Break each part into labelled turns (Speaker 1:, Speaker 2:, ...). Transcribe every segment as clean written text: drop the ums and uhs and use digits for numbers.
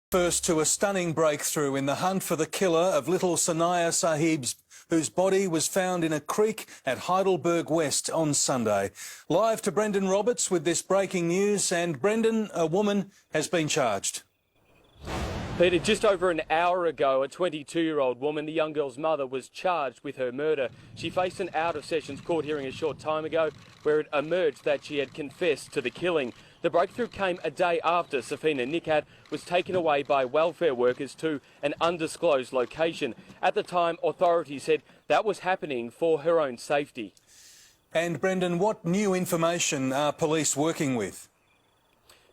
Speaker 1: First to a stunning breakthrough in the hunt for the killer of little Sanaya Sahib's, whose body was found in a creek at Heidelberg West on Sunday. Live to Brendan Roberts with this breaking news. And Brendan, a woman has been charged.
Speaker 2: Peter, just over an hour ago, a 22-year-old woman, the young girl's mother, was charged with her murder. She faced an out-of-sessions court hearing a short time ago where it emerged that she had confessed to the killing. The breakthrough came a day after Safina Nikat was taken away by welfare workers to an undisclosed location. At the time, authorities said that was happening for her own safety.
Speaker 1: And Brendan, what new information are police working with?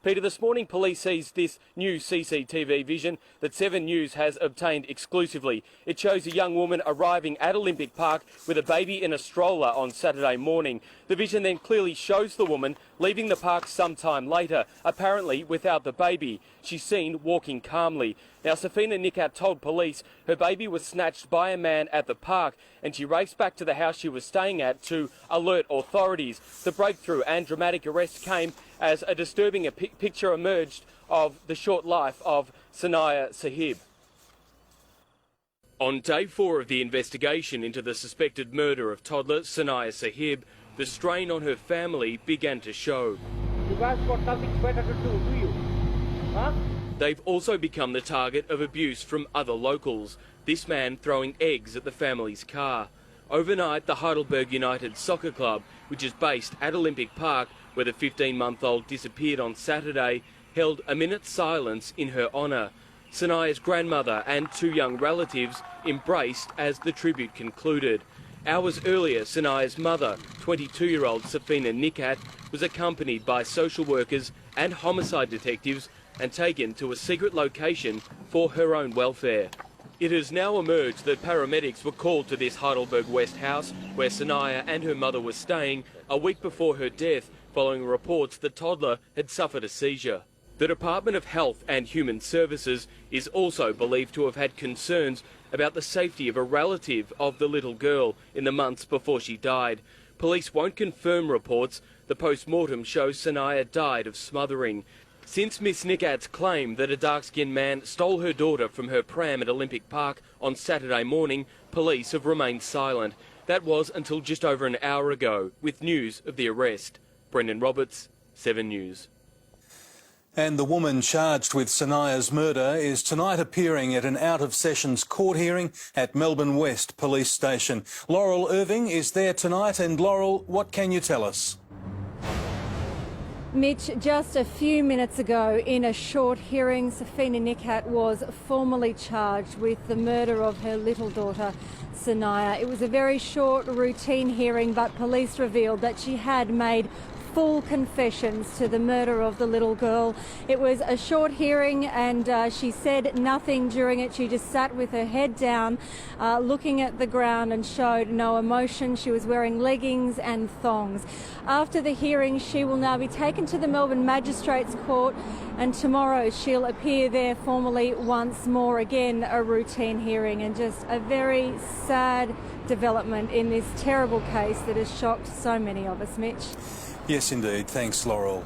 Speaker 2: Peter, this morning police seized this new CCTV vision that 7 News has obtained exclusively. It shows a young woman arriving at Olympic Park with a baby in a stroller on Saturday morning. The vision then clearly shows the woman leaving the park sometime later, apparently without the baby. She's seen walking calmly. Now, Safina Nikat told police her baby was snatched by a man at the park and she raced back to the house she was staying at to alert authorities. The breakthrough and dramatic arrest came as a disturbing picture emerged of the short life of Sanaya Sahib. On day 4 of the investigation into the suspected murder of toddler Sanaya Sahib, the strain on her family began to show.
Speaker 3: You guys got nothing better to do you? Huh?
Speaker 2: They've also become the target of abuse from other locals, this man throwing eggs at the family's car. Overnight, the Heidelberg United Soccer Club, which is based at Olympic Park, where the 15-month-old disappeared on Saturday, held a minute's silence in her honour. Sanaya's grandmother and 2 young relatives embraced as the tribute concluded. Hours earlier, Sanaya's mother, 22-year-old Safina Nikat, was accompanied by social workers and homicide detectives and taken to a secret location for her own welfare. It has now emerged that paramedics were called to this Heidelberg West house where Sanaya and her mother were staying a week before her death, following reports the toddler had suffered a seizure. The Department of Health and Human Services is also believed to have had concerns about the safety of a relative of the little girl in the months before she died. Police won't confirm reports. The post-mortem shows Sanaya died of smothering. Since Miss Nikat's claim that a dark-skinned man stole her daughter from her pram at Olympic Park on Saturday morning, police have remained silent. That was until just over an hour ago, with news of the arrest. Brendan Roberts, 7 News.
Speaker 1: And the woman charged with Sanaya's murder is tonight appearing at an out-of-sessions court hearing at Melbourne West Police Station. Laurel Irving is there tonight. And Laurel, what can you tell us?
Speaker 4: Mitch, just a few minutes ago in a short hearing, Safina Nikat was formally charged with the murder of her little daughter, Sanaya. It was a very short, routine hearing, but police revealed that she had made full confessions to the murder of the little girl. It was a short hearing and she said nothing during it. She just sat with her head down, looking at the ground and showed no emotion. She was wearing leggings and thongs. After the hearing, she will now be taken to the Melbourne Magistrates Court and tomorrow she'll appear there formally once more. Again, a routine hearing, and just a very sad development in this terrible case that has shocked so many of us, Mitch.
Speaker 1: Yes, indeed. Thanks, Laurel.